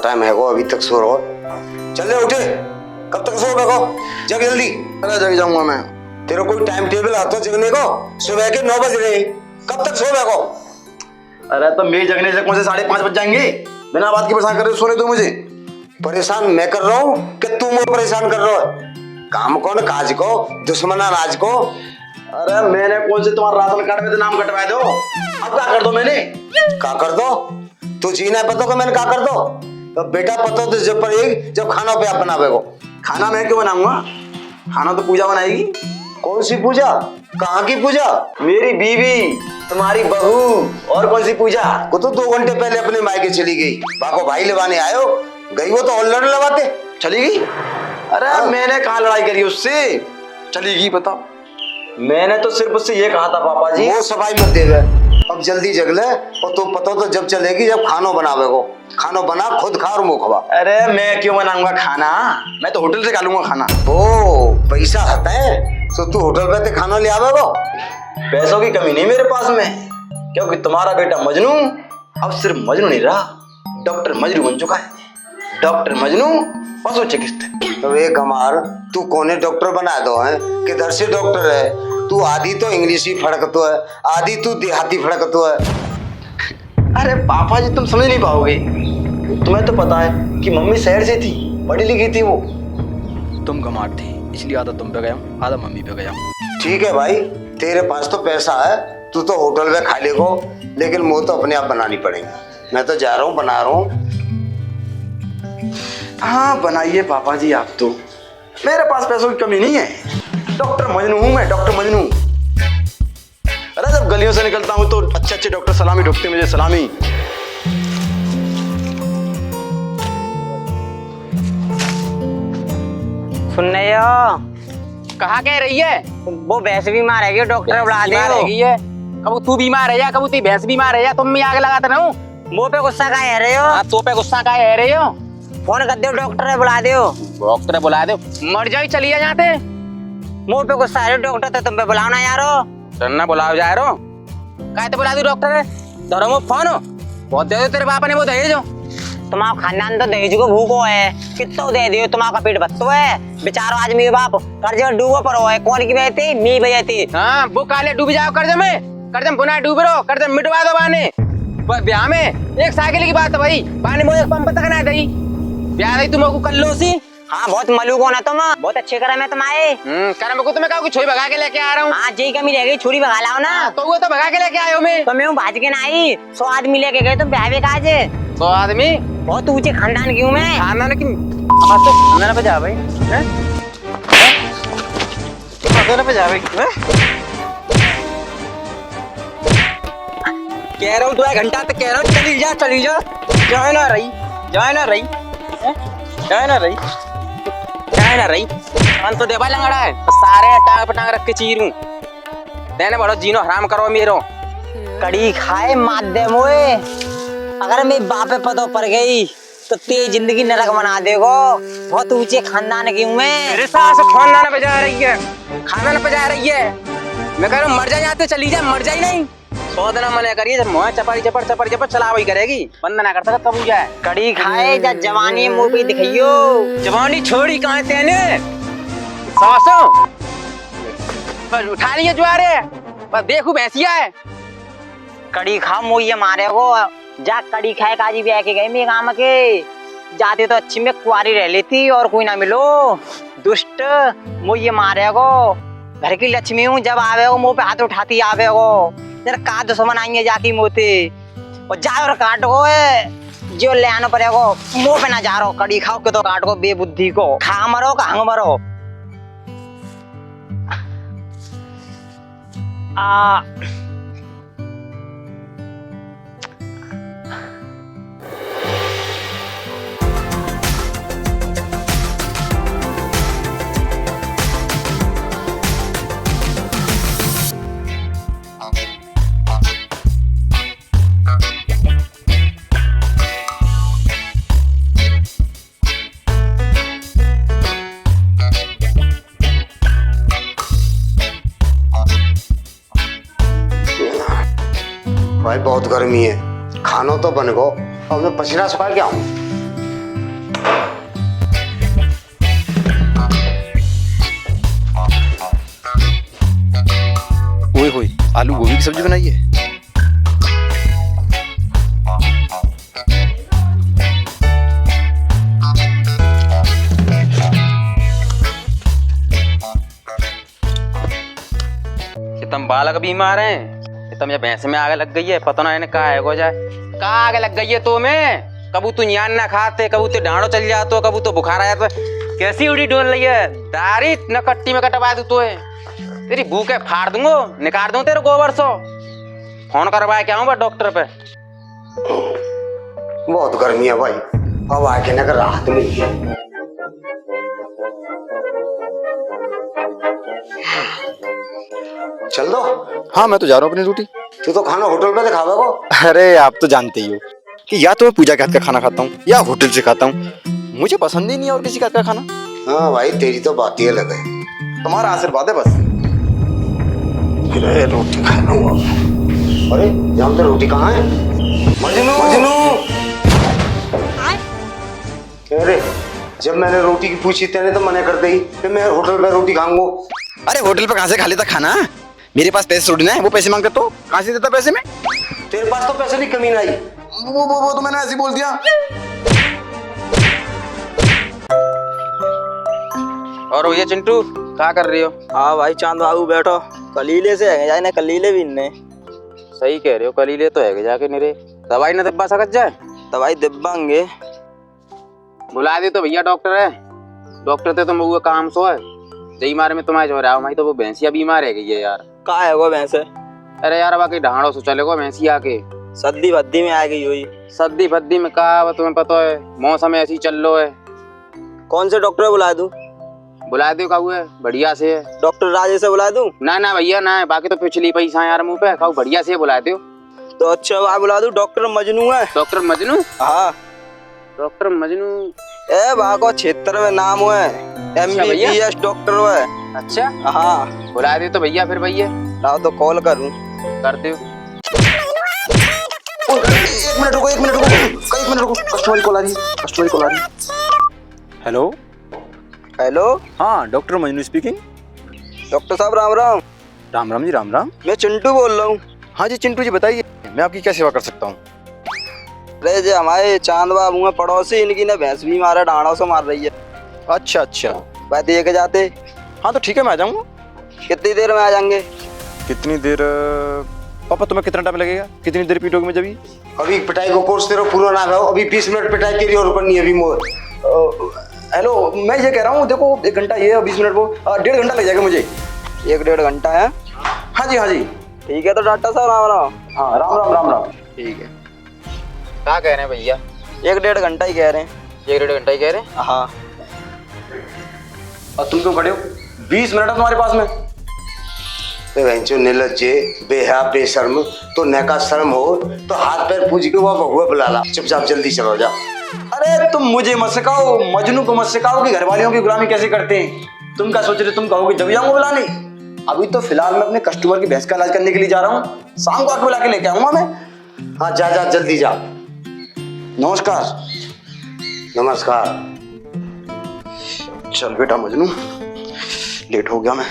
Time है वो अभी तक सो रहो। चल उठे, कब तक सो रहो? जग जल्दी। अरे जग जाऊंगा मैं। तेरा कोई टाइम टेबल आता जगने को? सुबह के 9 बज रहे, कब तक सो रहो? अरे तो मेरे जगने से कौन से 5:30 बज जाएंगे? बिना बात के परेशान कर रहे हो, सोने दो मुझे। परेशान मैं कर रहा हूँ कि तू मुझे परेशान कर रहा है? काम कौन काज को, दुश्मना राज को। अरे मैंने कौन से तुम्हारा राशन कार्ड में तो नाम कटवा दो। अब क्या कर दो मैंने? क्या कर दो? तू जीना है पतो को मैंने क्या कर दो? तो बेटा पतो तो जब पर एक जब खाना पे आप बनावे को। खाना मैं क्यों बनाऊंगा? खाना तो पूजा बनाएगी। कौन सी पूजा? कहाँ की पूजा? मेरी बीवी, तुम्हारी बहू, और कौन सी पूजा? वो तो 2 घंटे पहले अपने मायके चली गई। बाको भाई लवाने आयो, गई वो तो और लड़ लवाते चली गई। अरे हाँ। मैंने कहाँ लड़ाई करी उससे? चली गई पता। मैंने तो सिर्फ उससे ये कहा था पापा जी। वो सफाई मत देवे, अब जल्दी जग ले। और तू पता तो जब चलेगी जब खानो बनावे को। खानो बना खुद खा और मुंह खवा। अरे मैं क्यों बनाऊंगा खाना? मैं तो होटल से खा लूंगा खाना। ओ पैसा आता है तो तू होटल पे ते खाना ले आवे को। पैसों की कमी नहीं मेरे पास में, क्योंकि तुम्हारा बेटा मजनू अब सिर्फ मजनू नहीं रहा, डॉक्टर मजनू बन चुका है। डॉक्टर मजनू पशु चिकित्सक। तो एक हमार तू कोने डॉक्टर बना दो है? किधर से डॉक्टर है तू? आधी तो इंग्लिश ही फड़कतो है, आधी तू देहाती फड़कतो है। अरे पापा जी तुम समझ नहीं पाओगे। तुम्हें तो पता है कि मम्मी शहर से थी, पढ़ी लिखी थी वो। तुम गंवार थी, इसलिए आधा तुम पे गया हूँ, आधा मम्मी पे गया हूँ। ठीक है भाई, तेरे पास तो पैसा है, तू तो होटल में खा लेगो, लेकिन मुँह तो अपने आप बनानी पड़ेगी। मैं तो जा रहा हूँ, बना रहा हूँ। हाँ बनाइए पापा जी आप तो, मेरे पास पैसों की कमी नहीं है। डॉक्टर मजनू हूँ मैं, डॉक्टर मजनू। अरे जब गलियों से निकलता हूँ तो अच्छे अच्छे डॉक्टर सलामी ठोकते मुझे, सलामी। सुनने कहाँ कह रही है? वो भैंस बीमार है, डॉक्टर बुला दे। है कबू तू बीमार है या कबू ती भैंस बीमार है या तुम भी आग लगाते ना हूँ। मुंह पे गुस्सा का है रहे हो? तो पे गुस्सा का है रहे हो? फोन कर दो, डॉक्टर बुला दो। डॉक्टर बुला दो, मर जाओ चलिए जाते। मुंह पे गुस्सा है डॉक्टर, तो तुम पे बुलाओ ना यारो। ना बुलाओ जा रहे हो, काय तो बुला दो डॉक्टर। धरो मो फोन, बहुत दे दो तेरे बाप ने वो दहेज। तुम्हारा खानदान तो दहेज को भूखो है, कितना दे दियो, तुम्हारा पेट भत्तो है। बेचारो आदमी बाप कर्ज में डूबो पड़ो है। कौन की वजह थी? मी वजह थी। हाँ वो काले डूब जाओ कर्ज में, कर्ज में पुनः डूब रहो, कर्ज मिटवा दो बाने। ब्याह में एक साइकिल की बात है भाई, बाने मुझे पंप तक ना दी ब्याह नहीं तुमको कर लो सी। हाँ बहुत मलूक हो ना तुम, बहुत अच्छे करा मैं तुम्हारे। कर्म को तुम्हें कहा छुरी भगा के लेके आ रहा हूँ। हाँ जी कमी रह गई, छुरी भगा लाओ ना। तो वो तो भगा के लेके आयो मैं। तो मैं भाज के ना आई, 100 आदमी लेके गए तुम ब्याह में काज। 100 आदमी? बहुत ऊंचे खानदान की हूँ मैं। खानदान की? तो खानदान पे जा भाई, खानदान पे जा भाई। कह रहा हूँ 2 घंटा तक कह रहा हूँ चली जा चली जा। जाए ना रही, जाए ना रही, जाए ना रही, जाए ना रही। मन तो देवा लंगड़ा है, सारे टांग पटांग रख के चीरूं। देने बड़ो जीनो हराम करो मेरो। कड़ी खाए माध्यम हुए, अगर मेरे बाप पे पतो पड़ गई तो तेरी जिंदगी नरक बना देगो। बहुत ऊंचे खानदान की हूँ मैं। मेरे सास खानदान पे जा रही है, खानदान पे जा रही है। मैं कह रहा हूँ मर जाए यहाँ, चली जाए, मर जाए नहीं। 100 दिन मना करिए, जब मुँह चपारी चपड़ चपड़ चपड़ चला वही करेगी, बंद ना करता कब जाए। कड़ी खाए जब जवानी मुंह पे दिखाइयो। जवानी छोड़ी कहाँ तेने सासों, बस उठा लिया ज्वारे, बस देखू भैंसिया है। कड़ी खा मुझे मारे को, जा कड़ी खाए काजी भी आके गए मेरे गाँव के। जाते तो अच्छी में कुआरी रह लेती और कोई ना मिलो। दुष्ट मुझे मारे को, घर की लक्ष्मी हूँ, जब आवे हो मुंह पे हाथ उठाती आवे हो। जरा का दुश्मन आएंगे जाती मोते और जाओ और काटो है जो ले आना पड़ेगा। मुंह पे ना जा रहो, कड़ी खाओ के तो काट को बेबुद्धि को। खा मरो का हंग मरो। भाई बहुत गर्मी है, खानो तो बन गो, अब मैं पसीना सुखा के आऊँ। ओए होए, आलू गोभी की सब्जी बनाई है। तुम बालक बीमार हैं, तुम ये भैंस में आगे लग गई है, पता ना इन्हें कहा है हो जाए, कहा आगे लग गई है तो में कबू तू न्यान ना खाते, कबू तो डांडो चल जातो, कबू तो बुखार आ जाता, कैसी उड़ी डोल रही है, दारी न कट्टी में कटवा दू तो है, तेरी भूखे फाड़ दूंगो, निकाल दूं तेरे गोबर सो, फोन करवाए क्या हूँ डॉक्टर पे। बहुत गर्मी है भाई, अब आके ना कर राहत मिली है। चल दो। हाँ मैं तो जा रहा हूँ अपनी ड्यूटी। तू तो खाना होटल पे दिखावे को। अरे आप तो जानते ही हो कि या तो मैं पूजा के हाथ का खाना खाता हूँ या होटल से खाता हूँ, मुझे पसंद ही नहीं है और किसी के हाथ का खाना। हाँ भाई तेरी तो बात ही अलग है। तुम्हारा आशीर्वाद है बस। अरे रोटी खा लूंगा। अरे यहाँ पे रोटी कहाँ है? मजनू मजनू। अरे जब मैंने रोटी की पूछी तेने तो मना कर दी कि मैं होटल पे रोटी खाऊंगा। अरे होटल पे कहाँ से खा लेता खाना, मेरे पास पैसे थोड़ी ना है, वो पैसे मांगते तो कहाँ से देता पैसे में। तेरे पास तो पैसे नहीं कमी नहीं। वो तो मैंने ऐसे ही बोल दिया। और भैया चिंटू क्या कर रही हो? हाँ भाई चांद बाबू बैठो, कलीले से है जाए ना, कलीले भी इनने। सही कह रहे हो, कलीले तो है जाके निरे, दवाई न दिब्बा सकत जाए, दवाई दिब्बांगे। बुला दे तो भैया डॉक्टर है, डॉक्टर थे तो वो काम सो है, जई मारे में तुम्हारे जो रहा हूँ तो वो भैंसिया बीमार है गई है यार। का है वो भैंस? अरे यार बाकी ढांडो से चले गो भैंसिया के, सद्दी भद्दी में आ गई हुई। सद्दी भद्दी में कहा तुम्हें पता है, मौसम ऐसी चल लो है। कौन से डॉक्टर बुला दूं? बुला दो कहू है, बढ़िया से है। डॉक्टर राजेश से बुला दूं? ना ना भैया ना, बाकी तो पिछली पैसा यार मुंह पे कहू, बढ़िया से बुला दो। तो अच्छा वहाँ बुला दूं, डॉक्टर मजनू है। डॉक्टर मजनू? हाँ डॉक्टर मजनू ए भागो क्षेत्र में नाम है, MBBS डॉक्टर है। अच्छा हाँ बुला दे तो भैया, फिर भैया लाओ तो कॉल करूं। करते हो। एक मिनट रुको, कस्टमर कॉल आ रही है, कस्टमर कॉल आ रही है। हेलो हेलो, हाँ डॉक्टर मजनू स्पीकिंग। डॉक्टर साहब राम राम। राम राम जी, राम राम। मैं चिंटू बोल रहा हूँ। हाँ जी चिंटू जी बताइए, मैं आपकी क्या सेवा कर सकता हूँ। अरे जो हमारे चांद बाबू हैं पड़ोसी, इनकी ना भैंस भी मारा डांडों से मार रही है। अच्छा अच्छा, भाई देख जाते। हाँ तो ठीक है मैं आ जाऊँगा। कितनी देर में आ जाएंगे? कितनी देर पापा, तुम्हें कितना टाइम लगेगा, कितनी देर पीटोगे मुझे अभी? अभी पिटाई को कोर्स तेरा पूरा ना हो, अभी 20 मिनट पिटाई तेरी और करनी है अभी मोर। हेलो मैं ये कह रहा हूँ, देखो 1 घंटा ये है, 20 मिनट वो, 1.5 घंटा लग जाएगा मुझे। 1-1.5 घंटा है? हाँ जी हाँ जी। ठीक है तो डॉक्टर साहब राम राम। हाँ राम राम राम राम। ठीक है, क्या कह रहे हैं भैया? 1-1.5 घंटा ही कह रहे हैं। 1-1.5 घंटा ही कह रहे हैं? हाँ। और तुम क्यों खड़े हो? 20 मिनट है तुम्हारे पास में। वेंचो निर्लज्जे, बेहा बेशर्म, तो नैका शर्म हो तो हाथ पैर पूज के वहाँ बहुआ बुला ला, चुपचाप जल्दी चलो जा। अरे तुम मुझे मत सिखाओ, मजनू को मत सिखाओ कि घर वालियों की गुलामी कैसे करते हैं। तुम क्या सोच रहे, तुम कहोगे जब जाऊंगा बुलाने? अभी तो फिलहाल मैं अपने कस्टमर की भैंस का इलाज करने के लिए जा रहा हूँ, शाम को आके बुला के लेके आऊंगा मैं। हाँ जा जा जल्दी जा। नमस्कार। नमस्कार। चल बेटा मजनू, लेट हो गया मैं।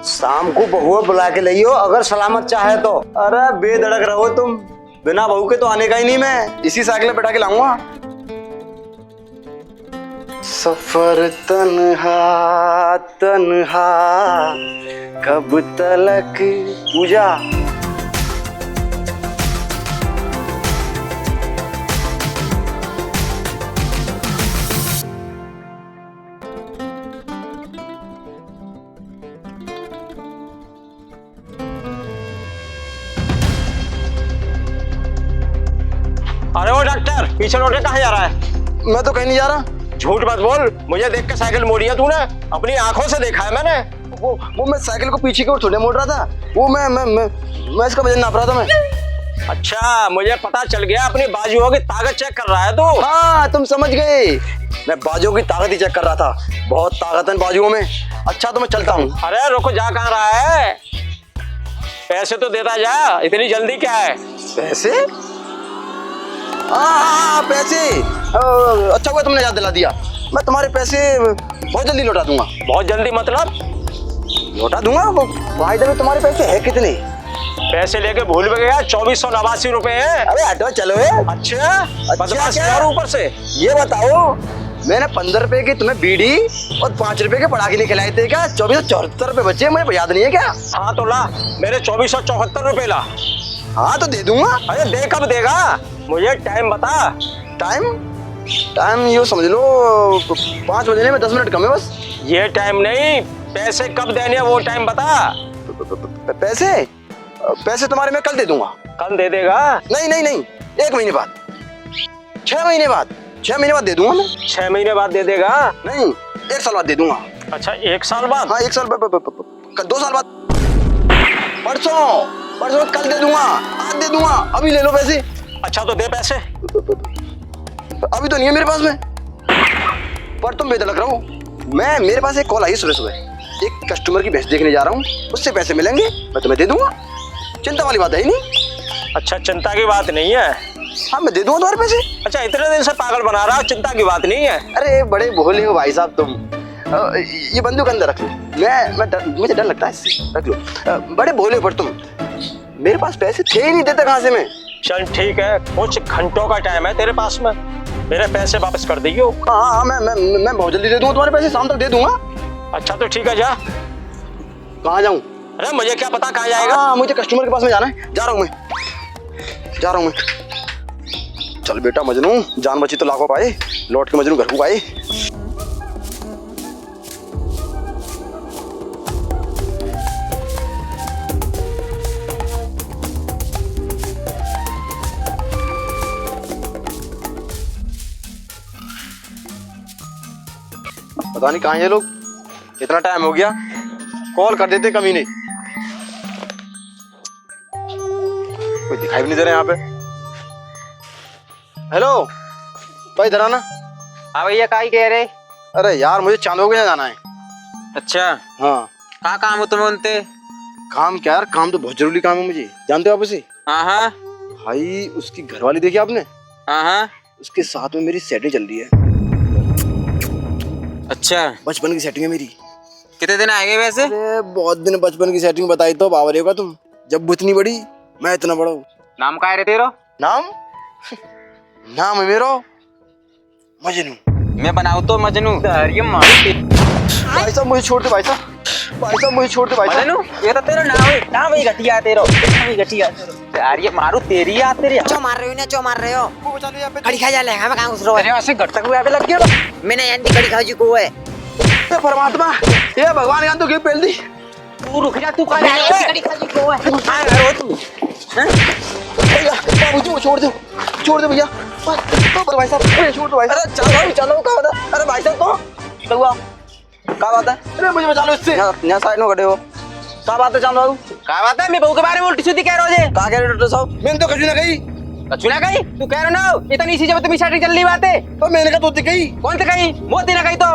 शाम को बहुआ बुला के लियो अगर सलामत चाहे तो। अरे बेधड़क रहो तुम, बिना बहू के तो आने का ही नहीं, मैं इसी साइकिल पे बैठा के लाऊंगा। सफर तन्हा तन्हा कब तलक पूजा। अरे वो डॉक्टर पीछे लौट के कहाँ जा रहा है? मैं तो कहीं नहीं जा रहा। झूठ मत बोल, मुझे देख के साइकिल मोड़ी है तूने, अपनी आंखों से देखा है मैंने। वो मैं साइकिल को पीछे की ओर थोड़े मोड़ रहा था, वो मैं इसका वजन नाप रहा था मैं। अच्छा मुझे पता चल गया, अपनी बाजुओं की ताकत चेक कर रहा है तू। हाँ तुम समझ गए, मैं बाजुओं की ताकत ही चेक कर रहा था, बहुत ताकत है बाजुओं में। अच्छा तो मैं चलता हूँ। अरे रुको, जा कहाँ रहा है? पैसे तो देता जा, इतनी जल्दी क्या है? पैसे? हाँ पैसे। अच्छा हुआ तुमने याद दिला दिया। मैं तुम्हारे पैसे बहुत जल्दी लौटा दूंगा। बहुत जल्दी मतलब? लौटा दूंगा। भाई साहब तुम्हारे पैसे है कितने? पैसे लेके भूल भी गया, 2489 रुपए है। अरे हटो चलो। अच्छा, बदमाश क्या? यार ऊपर से। ये बताओ, मैंने 15 रुपए की तुम्हें बीड़ी और 5 रुपए के पटाखे नहीं खिलाए थे क्या? 2474 रुपए बचे, मुझे याद नहीं है क्या? हाँ तो ला, मेरे 2474 रुपए ला। हाँ तो दे दूंगा। अरे दे कब देगा? मुझे टाइम बता। टाइम? टाइम यो समझ लो 5 बजने में 10 मिनट कम है बस। ये टाइम नहीं, पैसे कब देने हैं वो टाइम बता। पैसे? पैसे तुम्हारे मैं कल दे दूंगा। कल दे देगा? नहीं नहीं नहीं, 1 महीने बाद, 6 महीने बाद, 6 महीने बाद दे दूंगा मैं। 6 महीने बाद दे देगा? नहीं, 1 साल बाद दे दूंगा। अच्छा 1 साल बाद? हाँ 1 साल बाद, 2 साल बाद, परसों परसों कल दे दूंगा, आज दे दूंगा। अभी ले लो पैसे। अच्छा तो दे पैसे। अभी तो नहीं है मेरे पास में, पर तुम बेदखल रहो। मेरे पास एक कॉल आई सुबह सुबह, एक कस्टमर की भैंस देखने जा रहा हूँ, उससे पैसे मिलेंगे, मैं तुम्हें दे दूंगा। चिंता वाली बात है ही नहीं। अच्छा चिंता की बात नहीं है। हाँ मैं दे दूंगा तुम्हारे पैसे। अच्छा इतने दिन से पागल बना रहा, चिंता की बात नहीं है। अरे बड़े भोले हो भाई साहब तुम। ये बंदूक अंदर रख लो। मुझे डर लगता है इससे, रख लो। बड़े भोले हो पर तुम। मेरे पास पैसे थे ही नहीं, देता कहाँ से मैं? चल ठीक है, कुछ घंटों का टाइम है तेरे पास में, मेरे पैसे वापस कर दियो। हाँ मैं बहुत जल्दी दे दूंगा तुम्हारे पैसे, शाम तक दे दूंगा। अच्छा तो ठीक है, जा। कहाँ जाऊँ? अरे मुझे क्या पता कहाँ जाएगा। हाँ मुझे कस्टमर के पास में जाना है, जा रहा हूँ मैं। चल बेटा मजनू, जान बची तो लाखों पाए, लौट के मजनू घर को आए। पता नहीं कहाँ हैं ये लोग, इतना टाइम हो गया, कॉल कर देते कमी नहीं। कोई दिखाई भी नहीं दे रहा यहाँ पे। हेलो भाई, इधर आना। हाँ भैया, का ही कह रहे? अरे यार मुझे चांदो के यहाँ जाना है। अच्छा हाँ का काम हो तुम्हें उनते? काम क्या यार, काम तो बहुत जरूरी काम है मुझे। जानते हो आप उसे? हाँ हाँ भाई उसकी घरवाली देखी आपने? हाँ हाँ। उसके साथ में मेरी सेटिंग चल रही है। अच्छा बचपन की सेटिंग है मेरी। कितने दिन आएंगे वैसे? अरे बहुत दिन बचपन की सेटिंग बताई तो बावरे होगा तुम। जब वो इतनी बड़ी, मैं इतना बड़ा हूँ। नाम का है तेरा? नाम नाम है मेरा मजनू। मैं बनाऊ तो मजनू। ये मारू भाई साहब मुझे छोड़ दे, भाई साहब, भाई साहब मुझे छोड़ दे भाई साहब। मजनू, ये तो तेरा नाम है। नाम ही घटिया है तेरा, नाम ही घटिया है। यार ये मारू तेरी याद तेरी। चो मार रहे हो ना, चो मार रहे हो। वो बचा लो यहाँ पे। कड़ी खा जा ले, हमें कहाँ घुस रहे हो? अरे वैसे घर तक भी लग गया। मैंने यांती कड़ी खाजी को है। हे परमात्मा, ये भगवान यहाँ तो क्यों पेल दी? तू रुक जा, तू कहाँ जा रहा है? कड़ी खाजी को है। कहाँ जा रहे हो तुम? भैया बाबूजी को छोड़ दो भैया। तो भाई साहब मुझे छोड़ दो भाई साहब। चलो चलो, क्या बात है? अरे भाई साहब तो लगा, क्या बात है? अरे मुझे बचा लो इससे। यहाँ साइड में खड़े हो, क्या बात है चांद बाबू? क्या बात है? मैं बहू के बारे में उल्टी सीधी कह रहा हूँ। कहाँ कह रहे हो डॉक्टर साहब? मैंने तो कभी ना कही। चुना कहीं तू कह रहा ना, इतनी सी जब तुम सेटिंग चल रही बात है। तो मैंने कहा तो कही, कौन से कहीं? मोती ना कहीं तो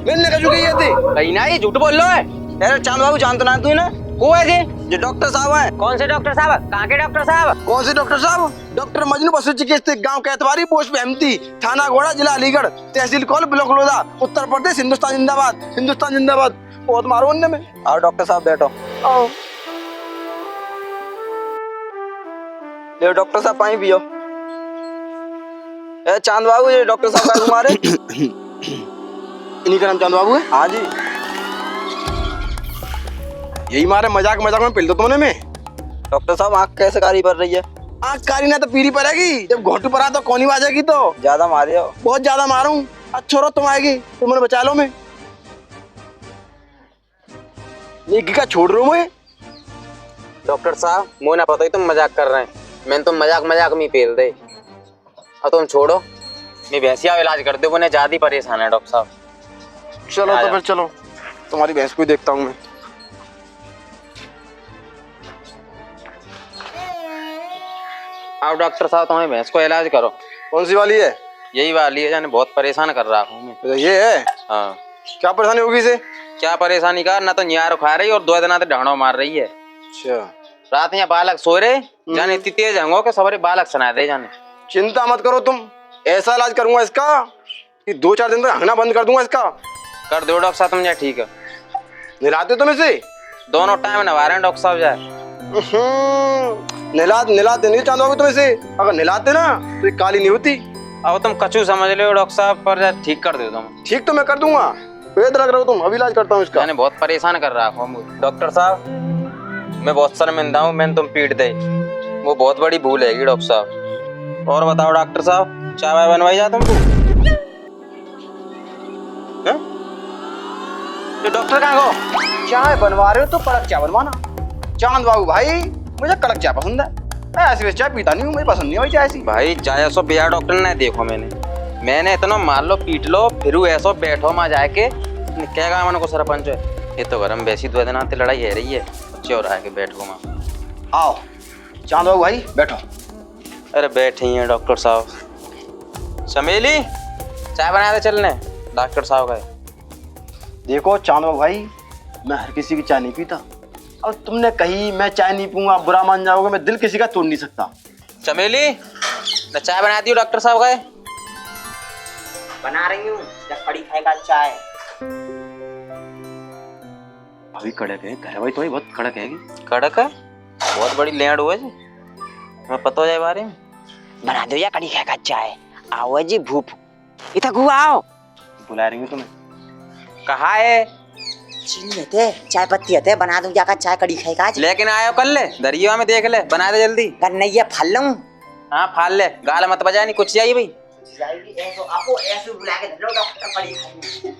मैंने कहा कही थे। कहीं ना, ये झूठ बोल लो है। अरे चांद बाबू जानते ना तू ना, को है जी? जो डॉक्टर साहब है। कौन से डॉक्टर साहब? कहाँ के डॉक्टर साहब? कौन से डॉक्टर साहब? डॉक्टर मजनू पशु चिकित्सक, गांव कैतवारी, पोस्ट बेहमती, थाना घोड़ा, जिला अलीगढ़, तहसील कौल, ब्लॉक लोधा, उत्तर प्रदेश, हिंदुस्तान जिंदाबाद, हिंदुस्तान जिंदाबाद। बहुत मारो उनने में। आओ डॉक्टर साहब बैठो। आओ। ले डॉक्टर साहब पानी पियो। ए चांद बाबू, ये डॉक्टर साहब का तुम्हारे? इन्हीं का नाम चांद बाबू है? हाँ जी। यही मारे मजाक में पेल दो तुमने में। डॉक्टर साहब आँख कैसे कारी पड़ रही है? आँख कारी ना तो पीली पड़ेगी, जब घोटू पर आ तो कौनी बाजेगी। तो ज्यादा मारे हो। बहुत ज्यादा मारूं। अच्छा रो तुम आएगी, तुमने बचा लो। मैं ये का छोड़ रहा हूँ मैं। डॉक्टर साहब मुझे ना पता ही तुम मजाक कर रहे हैं। मैंने तो मजाक में पेल दे। अब तुम छोड़ो, मैं भैंसिया इलाज कर दे, उन्हें ज्यादा परेशान है डॉक्टर साहब। चलो तो फिर चलो, तुम्हारी भैंस को ही देखता हूँ मैं। आओ डॉक्टर साहब, तुम्हें भैंस को इलाज करो। कौन सी वाली है? यही वाली है, जाने बहुत परेशान कर रहा हूँ मैं। तो ये है? हाँ। क्या परेशानी होगी इसे? क्या परेशानी का? ना तो न्यार खा रही और 2 दिन ढाणो मार रही है। अच्छा रात यहाँ बालक सो रहे जाने इतनी तेज हंगो के सवारे बालक सुना दे जाने। चिंता मत करो तुम, ऐसा इलाज करूंगा इसका कि 2-4 दिन तक हंगना बंद कर दूंगा इसका। कर दो डॉक्टर साहब, तुम जाए ठीक है। नहलाते तुम इसे? दोनों टाइम नवा रहे हैं डॉक्टर साहब जाए। नहलाते नहीं चांद बाबू तुम इसे, अगर नहलाते ना तो ये काली नहीं होती। अब तुम कचू समझ लो डॉक्टर साहब, पर जाए ठीक कर दो तुम। ठीक तो मैं कर दूंगा, पेट लग रहा हो तुम, अभी इलाज करता हूँ इसका। मैंने बहुत परेशान कर रहा हूँ डॉक्टर साहब, मैं बहुत शर्मिंदा हूँ, मैंने तुम पीट दे, वो बहुत बड़ी भूल है डॉक्टर साहब। और बताओ डॉक्टर साहब, चाय वाय बनवाई जा तुमको? तो डॉक्टर कहाँ गो? चाय बनवा रहे हो तो कड़क चाय बनवाना। चांद बाबू भाई मुझे कड़क चाय पसंद है, मैं ऐसी वैसी चाय पीता नहीं हूँ, मुझे पसंद नहीं है चाय ऐसी। भाई जाए सो बिया डॉक्टर ने देखो, मैंने इतना मार लो पीट लो फिर ऐसो बैठो वहाँ जाके क्या कहा मैंने को सरपंच है ये तो घर में वैसी 2 दिन आते लड़ाई है रही है, बच्चे और आके बैठो वहाँ। आओ चांद बाबू भाई बैठो। अरे बैठे ही हैं डॉक्टर साहब। चमेली चाय बना दे चलने डॉक्टर साहब का। देखो चांद बाबू भाई, मैं हर किसी की चाय नहीं पीता, और तुमने कही मैं चाय नहीं पीऊंगा बुरा मान जाओगे, मैं दिल किसी का तोड़ नहीं सकता। चमेली न चाय बना दी डॉक्टर साहब का। बना रही हूँ, जब कड़ी खाएगा चाय। अभी कड़क है घर भाई, तुम्हें बहुत कड़क है। कड़क है, बहुत बड़ी लेंड हुआ जी, मैं पता हो जाए बारे में। बना दो या कड़ी खाएगा चाय। आओ जी भूप, इधर घू आओ। बुला रही हूँ तुम्हें। कहा है? चीनी हते, चाय पत्ती हते, बना दूं जाकर चाय कड़ी खाएगा आज। लेकिन आयो कर ले दरिया में देख ले, बना दे जल्दी। कर नहीं है फल लूं। हाँ फाल ले, गाल मत बजा, नहीं कुछ चाहिए भाई। जाएगी ऐसो, आपको ऐसे बुला के धरो डॉक्टर कड़ी खाएंगे।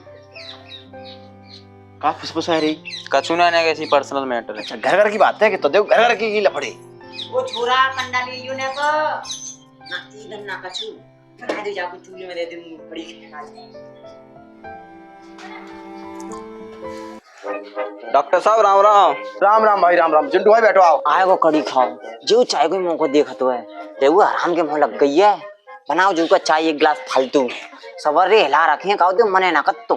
कहाँ फुसफुस आ रही? कछु ना कैसी पर्सनल मैटर है। अच्छा घर घर की बात है कि तो देखो घर घर की लफड़े। वो छोरा कंडा ले यूं ने को ना इधर ना कछु बना दो जाकर चूल्हे में दे दूं कड़ी खाएगा आज। डॉक्टर साहब राम राम। राम राम भाई, राम राम। चिंटू भाई बैठो, आओ। आए वो कड़ी खाओ, जो चाय को मुंह को देखा तो है देखो आराम के मुंह लग गई है। बनाओ जो का चाय एक गिलास फालतू सवरे हिला रखे काओ दे मने ना कत तो।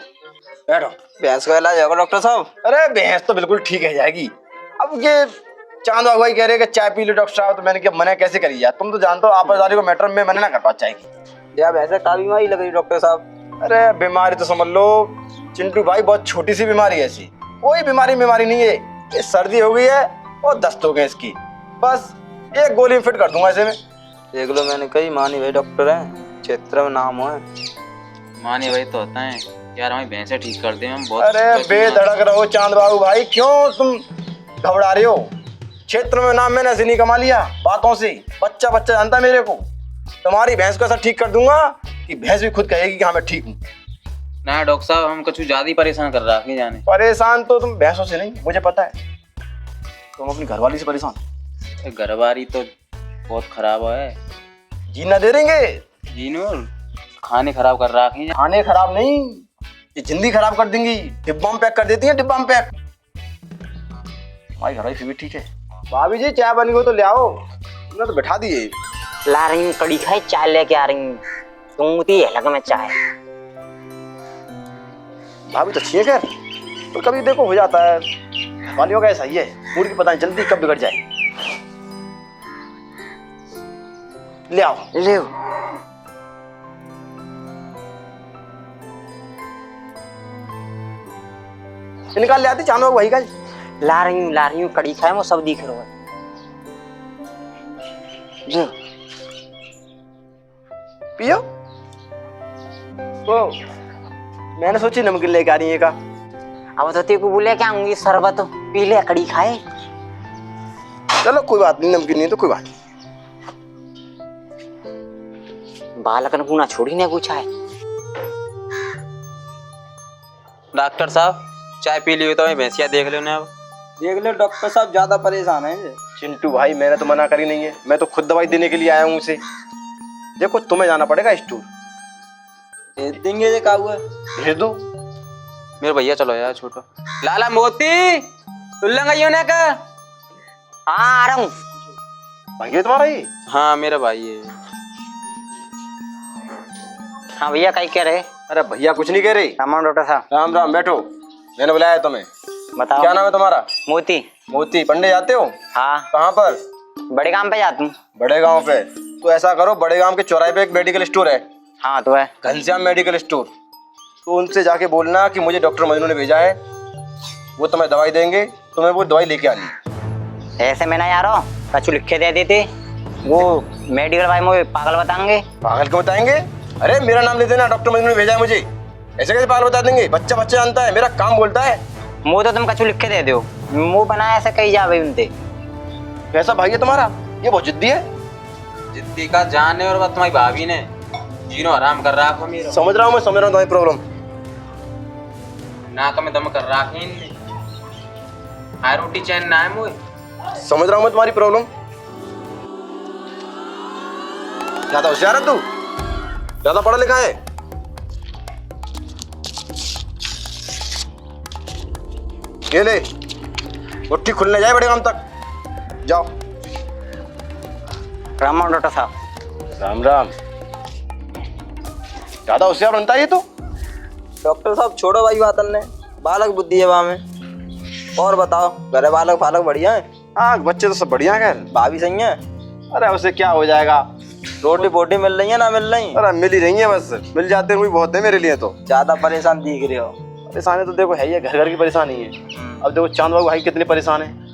बैठो। भैंस का इलाज होगा डॉक्टर साहब? अरे भैंस तो बिल्कुल ठीक है जाएगी। अब ये चांद बाबू भाई कह रहे हैं कि चाय पी लो डॉक्टर साहब, तो मैंने क्या मना कैसे करी यार, तुम तो जानते हो आपसदारी को मैटर में मना ना कर पाता चाय की। या भैंस का बीमारी लग रही डॉक्टर साहब? अरे बीमारी तो समझ लो चिंटू भाई, बहुत छोटी सी बीमारी है, ऐसी कोई बीमारी नहीं है। ये सर्दी हो गई है और दस्त हो गए इसकी, बस एक गोली में फिट कर दूंगा ऐसे में। देख लो मैंने कही मानी भाई डॉक्टर है, क्षेत्र में नाम है। मानी भाई तो होता है यार, हमें भैंसे ठीक कर दे हम बहुत। अरे बेधड़क रहो चांद बाबू भाई, क्यों तुम घबरा रहे हो? क्षेत्र में नाम मैंने ऐसे नहीं कमा लिया बातों से, बच्चा बच्चा जानता है मेरे को। तुम्हारी भैंस को ऐसा ठीक कर दूंगा कि भैंस भी खुद कहेगी कि हाँ मैं ठीक हूँ। ना डॉक्टर साहब हम कुछ ज्यादा ही परेशान कर रहा है जाने। परेशान तो तुम भैंसों से नहीं, मुझे पता है, तुम अपनी घरवाली से परेशान। घरवारी तो बहुत खराब है, जीना दे देंगे। जीनू खाने खराब कर रहा है। खाने खराब नहीं, ये जिंदगी खराब कर देंगी, डिब्बा में पैक कर देती है, डिब्बा में पैक। भाई घर फिर भी ठीक है। भाभी जी चाय बनी हो तो ले आओ, तुमने तो बैठा दिए। ला रही हूँ कड़ी खाई, चाय लेके आ रही हूँ। तुम उती है लगा में चाय। भाभी तो अच्छी है खैर, तो कभी देखो हो जाता है, वालियों का ऐसा ही है, मूड की पता नहीं चलती कब बिगड़ जाए। ले आओ। ले निकाल ले आती चांद बाबू भाई का। ला रही हूँ कड़ी खाए, वो सब दिख रहा है। जो पियो। तो मैंने सोची नमकीन लेके आ रही है का। अब तो तेरे को बोले क्या आऊंगी शरबत पी ले कड़ी खाए। चलो कोई बात नहीं, नमकीन नहीं तो कोई बात नहीं। बालकन को ना छोड़ी ने पूछा है। डॉक्टर साहब चाय पी ली तो भैंसिया देख लो ना। अब देख लो डॉक्टर साहब ज्यादा परेशान है। चिंटू भाई मैंने तो मना करी नहीं है, मैं तो खुद दवाई देने के लिए आया हूँ उसे। देखो तुम्हें जाना पड़ेगा स्टोर। भेज देंगे ये काबू है, भेज दो। मेरे भैया चलो यार छोटो। लाला मोती तुल्लंगा ना का। हाँ आ रहा हूँ। भैया तुम्हारा ये? हाँ मेरा भाई है। हाँ भैया कहीं कह रहे? अरे भैया कुछ नहीं कह रही। राम राम डॉक्टर साहब। राम राम, बैठो। मैंने बुलाया तुम्हें। बताओ। क्या नाम है तुम्हारा? मोती। मोती पंडे जाते हो? हाँ, कहाँ पर? बड़े काम पे जाता हूँ। बड़े गांव पे। तो ऐसा करो, बड़े गांव के चौराहे पे एक मेडिकल स्टोर है, हाँ तो है। Ghanshyam medical store. तो उनसे जाके बोलना कि मुझे डॉक्टर मजनू ने भेजा है, वो तुम्हें दवाई देंगे, तुम्हें वो दवाई लेके आनी। ऐसे में ना यारो कछु लिख के दे देते, वो मेडिकल भाई मुझे पागल बताएंगे। पागल क्यों बताएंगे? अरे मेरा नाम ले देना, डॉक्टर मजनू ने भेजा है मुझे। ऐसे कैसे पागल बता देंगे? बच्चा बच्चा जानता है, मेरा काम बोलता है। मुँह तो तुम कछु लिख के दे दो, मुँह बनाया ऐसे कही जावे उनते। कैसा भाई है तुम्हारा? ये बहुत जिद्दी है। जिद्दी का जान है और वह तुम्हारी भाभी ने जीनो आराम कर रहा मेरा। समझ रहा हूँ मैं, समझ रहा हूँ तुम्हारी प्रॉब्लम। नाक में दम कर रहा है इनने। हाय रोटी चैन ना है मुझे। समझ रहा हूँ मैं तुम्हारी प्रॉब्लम। ज्यादा होशियार है तू, ज्यादा पढ़ा लिखा है। ये ले, मुट्ठी खुलने जाए बड़े काम तक। जाओ। राम राम डॉक्टर साहब। राम राम। ज्यादा होशियार बनता है ये तो। डॉक्टर साहब छोड़ो भाई बात ने, बालक बुद्धि है वहाँ में। और बताओ, घर बालक फालक बढ़िया है? हाँ, बच्चे तो सब बढ़िया हैं। भाभी सही है? अरे उसे क्या हो जाएगा, रोटी पोटी मिल रही है ना मिल रही? अरे मिल ही रही है, बस मिल जाते हैं, वही बहुत है मेरे लिए तो। ज्यादा परेशान दिख रहे हो। परेशानी तो देखो है ही है, घर घर की परेशानी है। अब देखो चांद बाबू भाई कितने परेशान है।